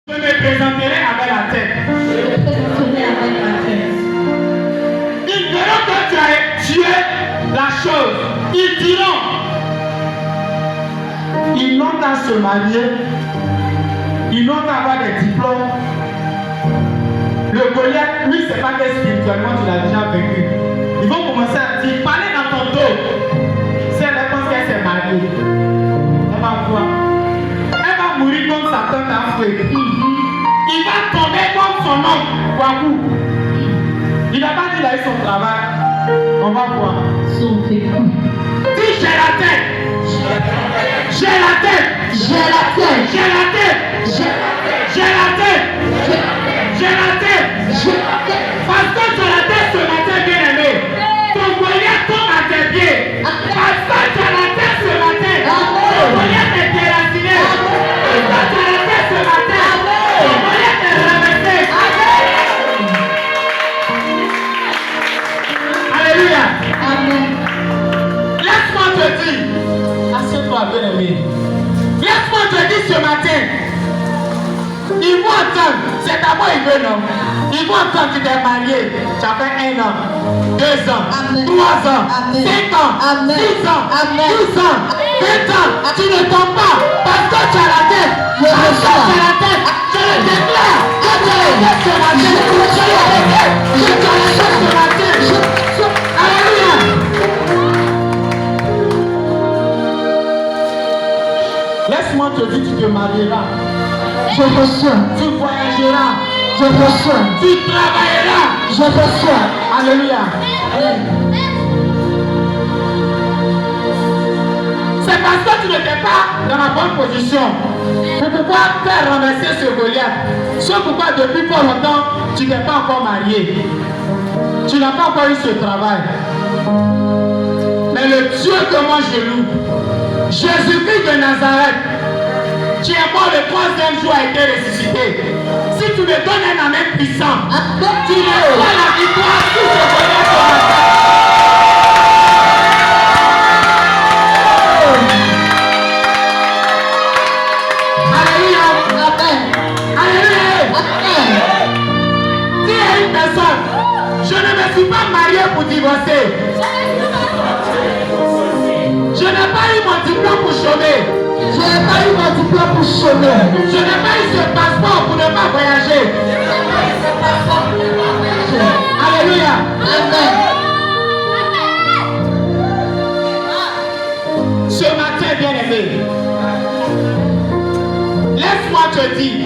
Je me présenterai avec la tête. Ils verront que tu as tué la chose. Ils diront, ils n'ont qu'à se marier, ils n'ont qu'à avoir des diplômes. Le Goliath, lui, c'est pas que spirituellement tu l'as déjà vécu. Ils vont commencer à dire, parler dans ton dos. Si elle pense qu'elle s'est mariée, elle va voir. Elle va mourir comme sa tante a fait. Il va tomber comme son oncle, Wakou. Il n'a pas dit qu'il a eu son travail. On va voir. Dis, j'ai la tête. J'ai la tête. J'ai la tête. J'ai la tête. J'ai la tête. J'ai la tête. Parce que tu as la tête ce matin, bien aimé. Ton Goliath tombe à tes pieds. Parce que tu as la tête ce matin. Ton Goliath est déraciné. Parce que tu as la tête ce matin. Ton Goliath est reversé. Alléluia. Amen. Laisse-moi te dire. Assieds-toi, bien aimé. Laisse-moi te dire ce matin. Ils vont entendre, c'est d'abord ils veulent non. Ils vont entendre que tu t'es marié. Tu as fait 1 an, 2 ans, Amen. 3 ans, Amen. 5 ans, Amen. 6 ans, Amen. 12 ans, 20 ans. Tu ne tombes pas parce que tu as la tête. Parce que tu as la tête. Je le déclare que tu as la tête ce matin. Je le déclare que tu as la tête ce matin. Alléluia. Laisse-moi te dire, tu te marieras. Je reçois. Tu voyageras. Je reçois. Tu travailleras. Je reçois. Alléluia. C'est parce que tu n'étais pas dans la bonne position pour pouvoir faire renverser ce Goliath. C'est pourquoi depuis pas longtemps, tu n'es pas encore marié. Tu n'as pas encore eu ce travail. Mais le Dieu que moi je loue, Jésus-Christ de Nazareth, qui est mort le 3e jour, a été ressuscité. Si tu me donnes un amen puissant, tu reçois la victoire sur ce Goliath ce matin. Alléluia. Amen. Alléluia. Amen. Dis à une personne, je ne me suis pas marié pour divorcer. Je n'ai pas eu mon diplôme pour chômer. Je n'ai pas eu mon diplôme pour chômer. Je n'ai pas eu ce passeport pour ne pas voyager. Alléluia. Amen. Ce matin, bien aimé, laisse-moi te dire,